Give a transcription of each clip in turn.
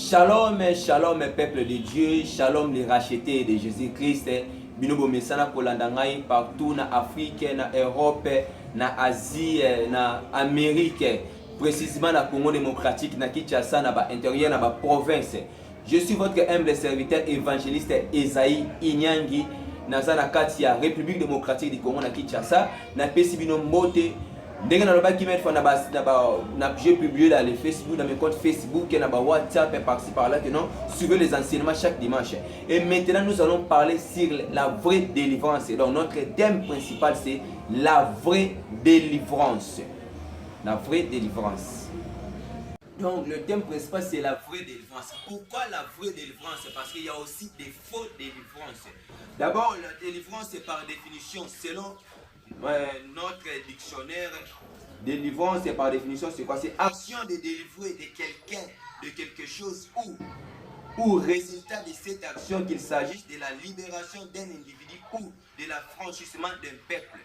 Shalom, shalom, peuple de Dieu, shalom les rachetés de Jésus-Christ. Binobo mesana kolandangai partout na Afrique, na Europe, na Asie, na Amérique, précisément na Congo démocratique, na Kinshasa, na ba intérieur, na ba province. Je suis votre humble serviteur évangéliste Esaïe Inyangi, na kati ya République démocratique du Congo na Kinshasa, na pesi bino mbote. Dès que j'ai publié dans les Facebook, dans mes comptes Facebook et dans WhatsApp et par-ci par-là que non, suivez les enseignements chaque dimanche. Et maintenant nous allons parler sur la vraie délivrance. Donc notre thème principal c'est la vraie délivrance. La vraie délivrance. Donc le thème principal c'est la vraie délivrance. Pourquoi la vraie délivrance? Parce qu'il y a aussi des fausses délivrances. D'abord la délivrance c'est par définition selon notre dictionnaire. Délivrance c'est par définition c'est quoi? C'est action de délivrer de quelqu'un de quelque chose ou résultat de cette action, qu'il s'agisse de la libération d'un individu ou de l'affranchissement d'un peuple.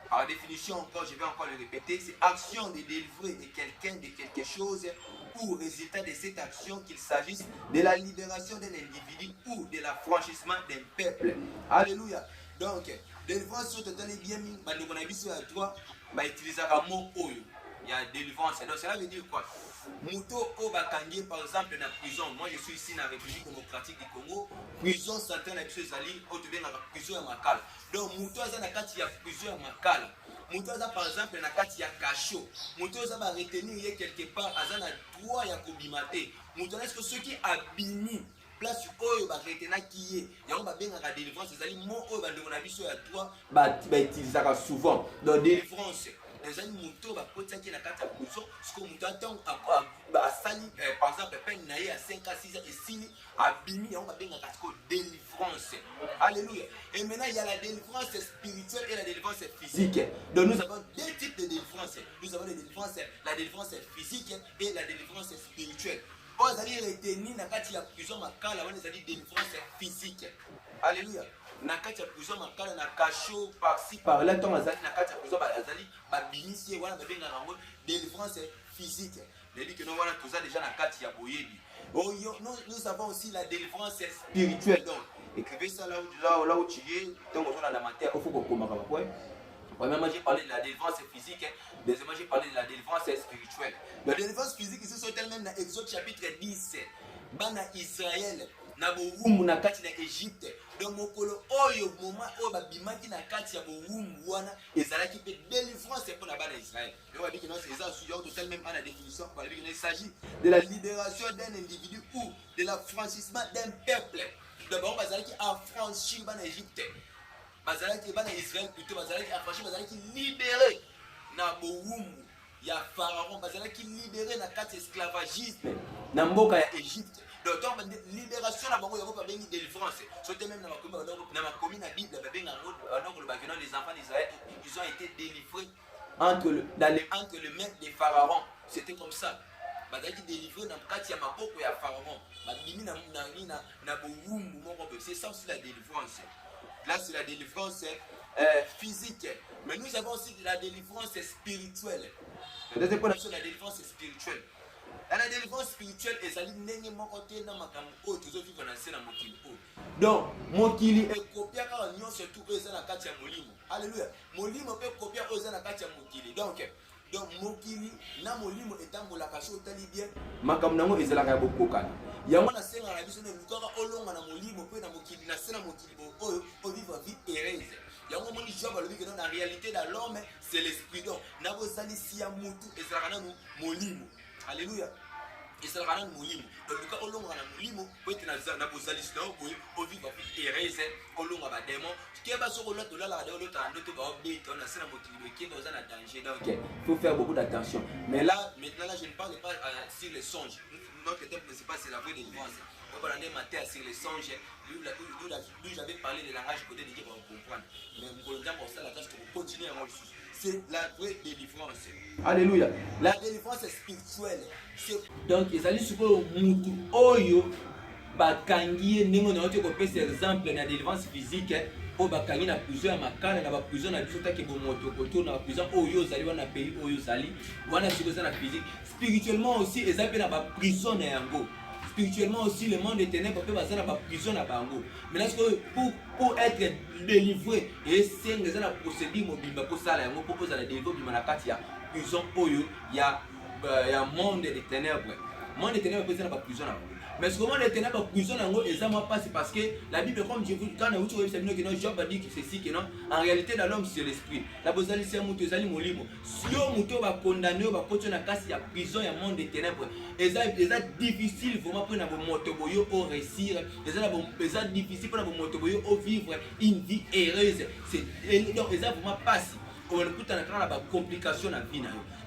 Par définition encore, je vais encore le répéter, c'est action de délivrer de quelqu'un de quelque chose ou résultat de cette action, qu'il s'agisse de la libération d'un individu ou de l'affranchissement d'un peuple. Alléluia. Donc délivrance sur total bien mis, mais on a vu sur la droite, bah utiliser un mot oyo. Il y a délivrance. Donc cela veut dire quoi? Mouto Obakangi par exemple dans la prison. Moi je suis ici dans la République démocratique du Congo. Prison centrale à Zali, au devient la prison à Makala. Donc Mouto a dans kati ya prison à Makala. Mouto a par exemple dans kati ya Kacho. Mouto a va retenir quelque part azana droit ya kobimate. Mouto est-ce que ceux qui abîment place oyo ba retena kiye yango ba benga délivrance ezali mo oyo ba ndeko na biso ya toi ba utilisaka souvent. Donc délivrance ezali moto ba kotiaki na kati ya prison ce que moto attend ba sali par exemple peine na ye à 5 à 6 ans et sili abimi yango ba benga ko délivrance. Alléluia. Et maintenant il y a la délivrance spirituelle et la délivrance physique. Donc nous avons deux types de délivrance. Nous avons la délivrance physique et la délivrance spirituelle. Vous allez retenir na kati ya prison makala wana ezali délivrance physique. Alléluia. Na kati ya prison makala na kacho par-ci par-là tant azali na kati ya prison azali ba binisi wana ba benga rango délivrance physique. C'est-à-dire que nous voilà tout ça déjà na kati ya boyebi. Nous avons aussi la délivrance spirituelle. Donc écrivez ça là où tu es tant on la matière il faut qu'on marque quoi. Premièrement, j'ai parlé de la délivrance physique. Deuxièmement, j'ai parlé de la délivrance spirituelle. La délivrance physique, ici, c'est elle-même dans Exode chapitre 10. Bana Israël, na boumou na kati na Égypte. Donc, mokolo oyo moment oyo babimaki na kati ya boumou wana ezalaki pe délivrance pour la bana Israël. Et on va dire que non, c'est ça, total même à la définition. On va dire qu'il s'agit de la libération d'un individu ou de l'affranchissement d'un peuple. D'abord, bazalaki affranchir bana Égypte. Bazalaki bana Israël plutôt bazalaki affranchi bazalaki libéré na boumou ya pharaon bazalaki libéré na kati esclavagisme na mboka ya Égypte. Donc libération na bango yango ba bengi délivrance. Sote même na makomi na Bible ba benga donc le bagnon les enfants d'Israël ils ont été délivrés entre le maître des pharaons. C'était comme ça. Bazalaki délivré na kati ya maboko ya pharaon. Ba bimi na boumou moko c'est ça aussi la délivrance. Là, c'est la délivrance physique. Mais nous avons aussi de la délivrance spirituelle. Le deuxième point, c'est la délivrance spirituelle. La délivrance spirituelle est allée dans côté dans ma campagne. Toujours vivre dans la mokili. Donc, mokili est copié car nous surtout eux dans la katia molimo. Alléluia. Molimo peut copier eux dans la katia mokili. Donc mokili na molimo etambo la kaso tali bien. Makamnango ezalaka bokokana. Yango na senga na biso ne lukaka olonga na molimo pe na mokili na sena mokili bo oyo o vivre vie heureuse. Yango moni job alobi que dans la réalité de l'homme c'est l'esprit donc na bozali si ya mutu ezalaka na molimo. Alléluia. ezalaka na molimo donc luka olonga na molimo po ete na bozali sina o vivre vie heureuse olonga ba démon keba soko là dolala de l'autre ando to ba obéit on a sena mokili qui est dans un danger donc il faut faire beaucoup d'attention. Mais là maintenant là je ne parle pas sur les songes. Notre thème principal c'est la vraie délivrance. On va aller mater sur les songes. Lui j'avais parlé de langage côté de Dieu pour comprendre. Mais pour le temps pour ça la tâche pour continuer à moi c'est la vraie délivrance. Alléluia. La délivrance spirituelle. Donc ils allaient sur mutu oyo bakangi ndenge na ote ko pesa exemple na délivrance physique o bakangi na prison ya makala na ba prison na biso take bo moto koto na prison oyo zali wana pays oyo zali wana sikoza na physique spirituellement aussi ezali na ba prison na yango spirituellement aussi, le monde des ténèbres peut passer dans la prison à Bango. Mais est-ce que pour être délivré, et c'est une procédure mobile pour ça, pour poser la délivrance du manakati, il y a prison, il y a monde des ténèbres. Monde des ténèbres peut passer dans la prison à Bango. Mais ce que moi, les ténèbres en prison, c'est parce que la Bible, comme je vous dis, quand on a Job a dit que c'est si que non, en réalité, dans l'homme, c'est l'esprit. La bozali, c'est un mouton, c'est un molimo. Si on mouton va condamner, va continuer à casser la prison, il y a monde des ténèbres. Et ça, difficile, vraiment, pour nous motoboyo au réussir. Et ça, difficile pour nous motoboyo au vivre une vie heureuse. Donc, ça, vraiment, passe. On a une complication dans la vie.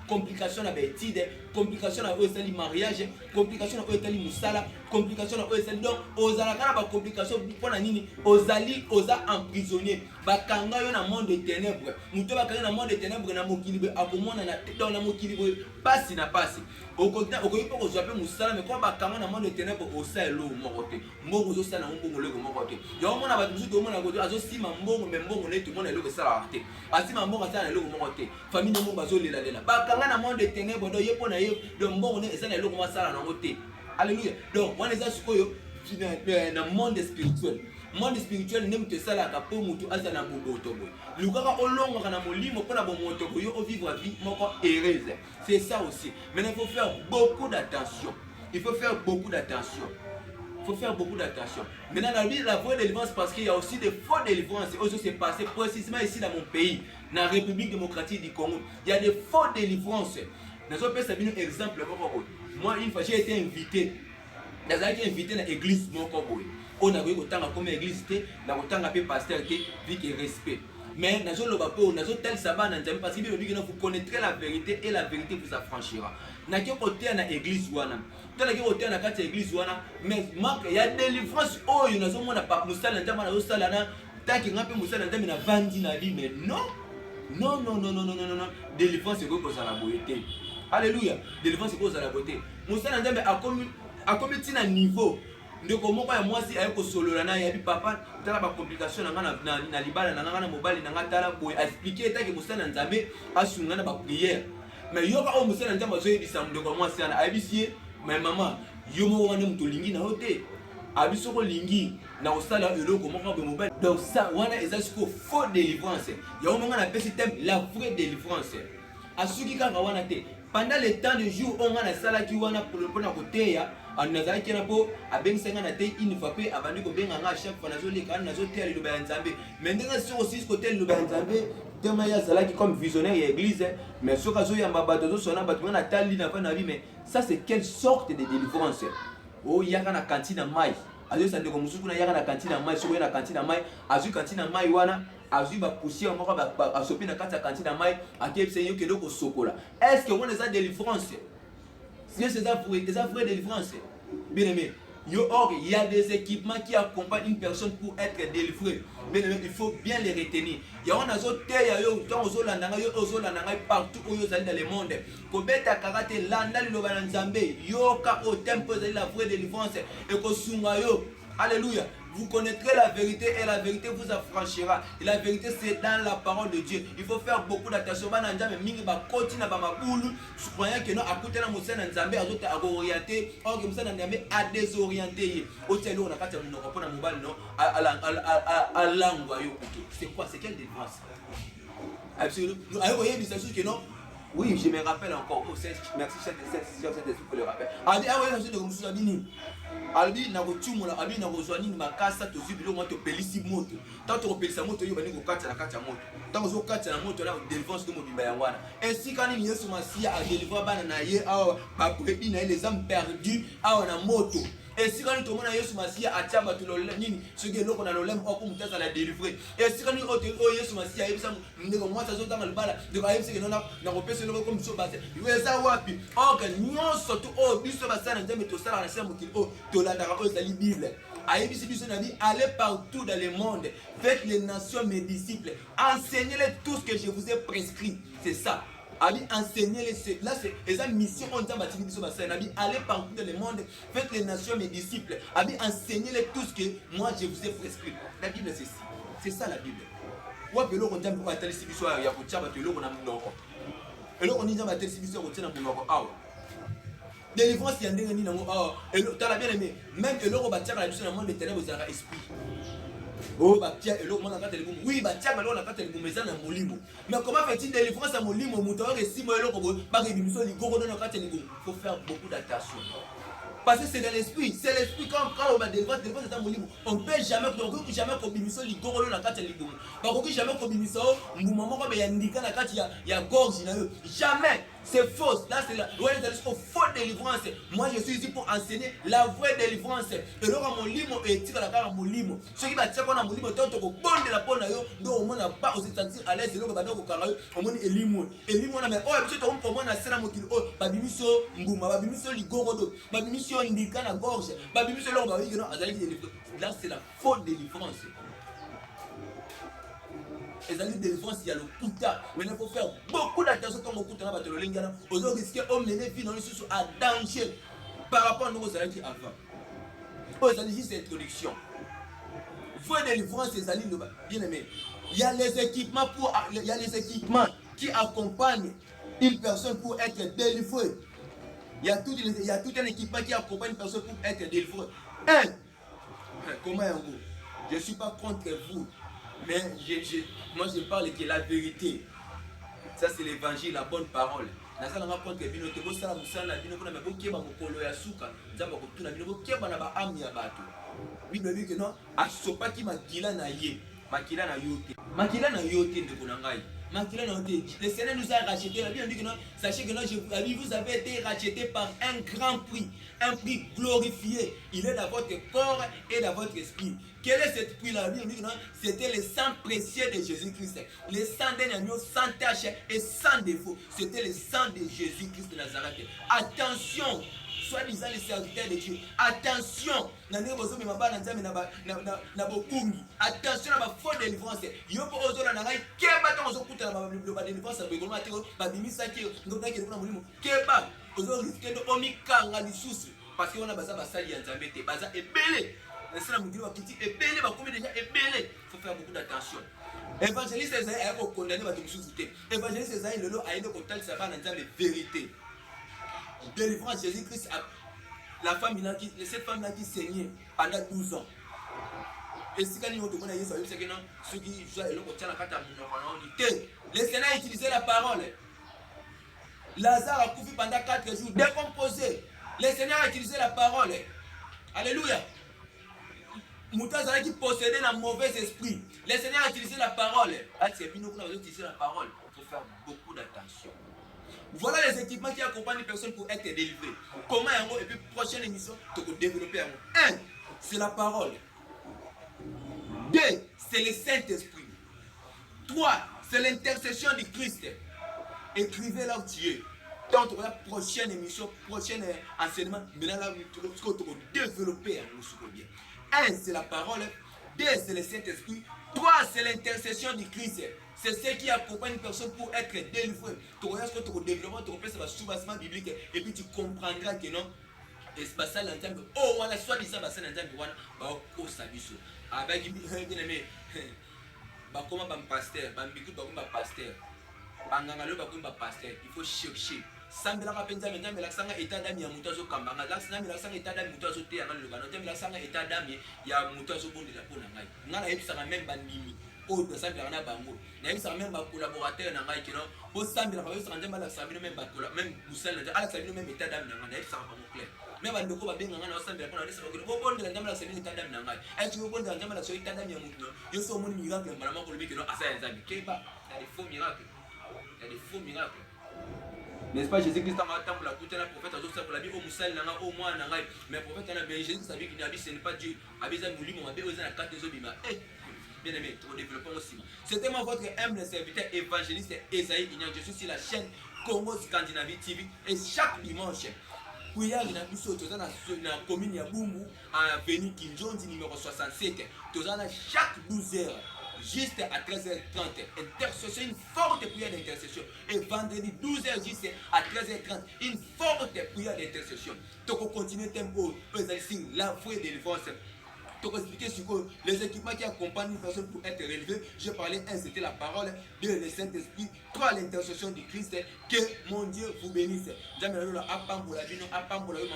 Complication dans l'étude, complication dans le mariage, complication dans le musala, complication dans le donc aux alakana complication pour la nini aux ali aux emprisonnés bakanga yo na monde des ténèbres muto bakanga na monde des ténèbres na mokilibe akomona na dans na mokilibe passe na passe au côté au ko ko zape musala mais quand bakanga na monde des ténèbres au sa elo mokote mbongo zo sana mbongo leko mokote yo mona ba musu to mona ko azo sima mbongo mais mbongo ne to mona leko sala arte asima mbongo sana leko mokote famille mbongo bazo lela lela bakanga na monde des ténèbres do yepo na yo do mbongo ne sana leko masala na ngote. Alléluia. Donc, on est dans le monde spirituel. Le monde spirituel, n'est pas ça là pour mutu azana boboto boy. Lukaka olongo kana molimo pona bomoto boy au vivre vie moko heureuse. C'est ça aussi. Mais il faut faire beaucoup d'attention. Il faut faire beaucoup d'attention. Il faut faire beaucoup d'attention. Maintenant, la vraie délivrance, parce qu'il y a aussi des faux délivrances. Aussi, c'est passé précisément ici dans mon pays, dans la République démocratique du Congo. Il y a des faux délivrances. Dans ce pays, c'est un exemple. Moi, une fois, j'ai été invité. J'ai été invité dans l'église. On a vu comme église, on a vu pasteur, vu qu'il respect. Mais dans le tel sabbat, parce que vous connaîtrez la vérité et la vérité vous affranchira. Dans quel côté dans l'église, dans quel côté dans l'église, mais il y a des délivrances. Oh, il y a des pas Moussala, tant qu'il y a un peu Moussala, il y a vendu la vie, mais non. Non. Délivrance, c'est quoi pour ça la beauté. Alléluia. Délivrance, c'est quoi ça la beauté. Moussala, a commis un niveau. Ndeko moko ya mwasi ayeko solola na ya bi papa tala ba complication na libala na mobali na tala boy expliquer ta ke musana nzambe asunga na ba prière mais yoka o musana nzambe zo yebisa ndeko mwasi ana abisie mais maman yo mo wana muto lingi na hote abiso ko lingi na osala eloko moko ba mobali donc ça wana ezasiko faux délivrance ya o monga na pesi thème la vraie délivrance asuki kanga wana te pendant le temps de jour on a sala ki wana pour na koteya anazaki kena po abengisanga na te une fois pe abandi ko benga nga chaque fois nazo leka nazo te liloba ya nzambe mais ndenge sur aussi côté liloba ya nzambe tema ya sala ki comme visionnaire ya église mais soka zo ya mbabato zo sona bato na tali na fa na vie mais ça c'est quelle sorte de délivrance oh yaka na cantine mai azo sande ko musuku na yaka na cantine mai so na cantine mai azu cantine mai wana azu ba poussière moko ba asopi na kati cantine mai akepse yo kedo ko sokola est-ce que on a délivrance? C'est ça vraie délivrance. Bien aimé, il y a des équipements qui accompagnent une personne pour être délivrée. Bien aimé, il faut bien les retenir. Il y a partout où vous allez dans le monde. Kobeta karate landa liloba nzambe yoka au tempo de la vraie délivrance et ko sunga yo. Alléluia. Vous connaîtrez la vérité et la vérité vous affranchira. Et la vérité c'est dans la parole de Dieu. Il faut faire beaucoup d'attention. Croyant que non, à côté de Moussa Nzambe, à orienter, or que Moussa Nzambe a désorienté. Au tel on a pas terminé à mobile non à langue. C'est quoi? C'est quelle défense? Absolument. Vous voyez, bien sûr que non. Oui, je me rappelle encore. Oh, merci, Saint-Esprit pour le rappel. Abi, ah oui, je suis de Albi na kotumula abi na kozwani ni makasa to zibilo moto pelisi moto tanto kopelisa moto yo bani kokata na kata moto tanto zo kata na moto la délivrance de mobimba ya wana ainsi quand ni Yesu Masia a délivré bana na ye awa ba prebi na les âmes perdues awa na moto ainsi quand to mona Yesu Masia atia bato lo nini soki eloko na lolem oko mutasa la délivrer ainsi quand ni o Yesu Masia yebisa ndeko mwata zo tanga libala ndeko ayebisa ke nona na kopesa loko comme so base weza wapi oka nyonso to o biso basana nzambe to sala na sembo ki o to la Bible. Allez partout dans le monde, faites les nations mes disciples, enseignez-les tout ce que je vous ai prescrit. C'est ça. Enseignez-les. Là, c'est la mission. Allez partout dans le monde, faites les nations mes disciples. Enseignez-les tout ce que moi je vous ai prescrit. La Bible, c'est ça. C'est ça la Bible. délivrance il y a des gens qui tu as bien aimé même que l'eau bâtir la dans le monde des ténèbres vous avez esprit oh bâtir et l'eau monde dans le oui bâtir mais l'eau dans le mais ça dans molimo mais comment fait-il délivrance à molimo muto et si moi l'eau ba rémission li gogo dans le faut faire beaucoup d'attention. Parce que c'est dans l'esprit, c'est l'esprit quand on va délivrance c'est un molimo. On ne peut jamais kobimisol li gogo dans la ligomo. Par contre jamais kobimisol maman comme il y a indiqué la carte il y a gorge jamais. C'est faux. Là, c'est la fausse délivrance. Moi, je suis ici pour enseigner la vraie délivrance. Et là, mon limo est tiré la part à mon limo. Ceux qui battent ça, on a mon limo, tant que bon de la bonne ayo, donc au moins n'a pas aussi sentir à l'aise. Et là, on va donc au carré, au moins est limo. Et limo, on a mais oh, et puis on pour moi, on a serré mon kilo. Oh, babimiso mbuma, babimiso ligorodo, babimiso indica la gorge, babimiso là, on va dire non, là, c'est la faute délivrance. Et ça dit délivrance, il y a le puta. Mais il faut faire beaucoup d'attention quand on coûte dans la bataille. On risque de mener vie dans le sous à danger par rapport à nous aux années avant. Oh, ça dit juste introduction. Vraie délivrance, c'est ça dit bien aimé. Il y a les équipements qui accompagnent une personne pour être délivrée. Il y a tout un équipement qui accompagne une personne pour être délivrée. Comment je ne suis pas contre vous. Mais moi je parle que la vérité, ça c'est l'évangile, la bonne parole. Na ça n'a pas contre bino te bossa musala bino kuna mebo keba mokolo ya suka nzamba ko tuna bino keba na ba ami ya bato. Bible dit que non asopa ki makila na ye, makila na yote. Makila na yote ndeko na ngai. Makila na yote. Le Seigneur nous a racheté. La Bible dit que non, sachez que non, vous avez été racheté par un grand prix, un prix glorifié. Il est dans votre corps et dans votre esprit. Quel est ce prix-là? La Bible dit que non, c'était le sang précieux de Jésus-Christ. Le sang d'un agneau sans tache et sans défaut. C'était le sang de Jésus-Christ de Nazareth. Attention! Soi-disant les serviteurs de Dieu. Attention! Attention à ma faute de délivrance. Yo pour ozo la nangai keba tant ozo kuta na ba délivrance ba goma te ba bimisa ki ngota ki na mulimo keba ozo risque de omikanga lisusu parce que on a baza basali ya nzambe te baza ebele. Laissez-la me dire wa kiti ebele ba komi déjà ebele. Faut faire beaucoup d'attention. Évangéliste Esaïe a condamné ba lisusu te. Évangéliste Esaïe lelo a été contact ça va dans la vérité. Délivrance Jésus-Christ, cette femme-là qui saignait pendant 12 ans. Et si quand on demande à Jésus, c'est que non, ceux qui jouent à l'eau, le Seigneur a utilisé la parole. Lazare a couché pendant 4 jours, décomposé. Le Seigneur a utilisé la parole. Alléluia. Moutazara qui possédait un mauvais esprit. Le Seigneur a utilisé la parole. C'est nous qui avons utilisé la parole. Il faut faire beaucoup d'attention. Voilà les équipements qui accompagnent les personnes pour être délivrées. Comment et puis prochaine émission, tu peux développer. 1. C'est la parole. 2. C'est le Saint-Esprit. 3. C'est l'intercession du Christ. Écrivez là où tu es. Donc, la prochaine émission, prochain enseignement, maintenant là, tu peux développer. 1. C'est la parole. 2. C'est le Saint-Esprit. 3. C'est l'intercession du Christ. C'est ce qui accompagne une personne pour être délivré. Tu regardes ce que tu développes, tu repères ce soubassement biblique et puis tu comprendras que non. Et c'est pas ça l'entendre. Oh, voilà, soit disant, c'est l'entendre. Voilà, oh, ça biso. Avec bien aimé. Comment un pasteur, pasteur. Il faut chercher. Sambela kapenza menga melaksanga état d'âme ya muto zo kambanga laksanga melaksanga état d'âme muto zo te ya ngalo bano te melaksanga état d'âme ya muto zo bondela pona ngai ngala yebisanga même bandimi o de sambela na bango na yebisanga même ba collaborateur na ngai kino o sambela ka yebisanga ndemba la sambino même bakola même musala de ala sambino même état d'âme na ngai na yebisanga bango clair même bandoko ba benga ngana o sambela pona lesa bakino o bondela ndemba la sambino état d'âme na ngai ay tu bondela ndemba la so état d'âme ya muto yo so moni miracle mbala mako lobi kino asa ya nzambi keba il y a des faux miracles, il y a des faux miracles. N'est-ce pas Jésus-Christ a temps pour la coûter la prophète a pour la vie au Moussal nanga au moins nanga mais prophète a bien Jésus savait qu'il n'habite ce n'est pas Dieu habite un mouli mon bébé aux la carte des obima bien aimé trop développement aussi c'était moi votre humble serviteur évangéliste Esaïe Ignan je suis sur la chaîne Congo Scandinavie TV et chaque dimanche prière na biso toza na commune ya Bumbu à avenue Kinjonzi numéro 67 toza na chaque 12 heures juste à 13h30, intercession, une forte prière d'intercession. Et vendredi 12h juste à 13h30, une forte prière d'intercession. Donc on continue tempo, la vraie délivrance. te expliquer sur quoi les équipements qui accompagnent une personne pour être relevée. J'ai parlé, un, c'était la parole, deux, le Saint-Esprit, trois, l'intercession du Christ. Que mon Dieu vous bénisse.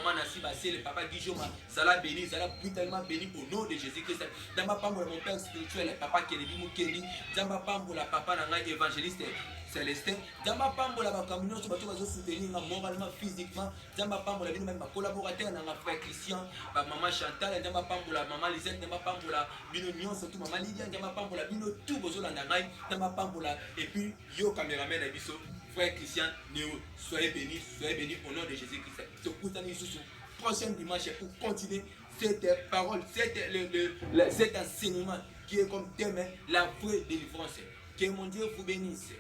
Maman Nassi Bassé, le papa Guillaume, ça l'a béni, ça l'a brutalement béni au nom de Jésus-Christ. Dama Pambola, mon père spirituel, papa Kennedy Mukeli, Dama Pambola, papa Nanga évangéliste Célestin, Dama Pambola, ma communion, sur bateau, soutenir moralement, physiquement, Dama Pambola, même ma collaborateur, ma frère Christian, ma maman Chantal, Dama Pambola, maman Lisette, Dama Pambola, Bino Nyon, surtout maman Lydia, Dama Pambola, Bino tout, Bozo Landangai, Dama Pambola, et puis yo caméraman Abisso, frère Christian, Néo, soyez bénis au nom de Jésus-Christ. Ce coup prochain dimanche pour continuer cette parole, cet enseignement qui est comme thème la vraie délivrance. Que mon Dieu vous bénisse.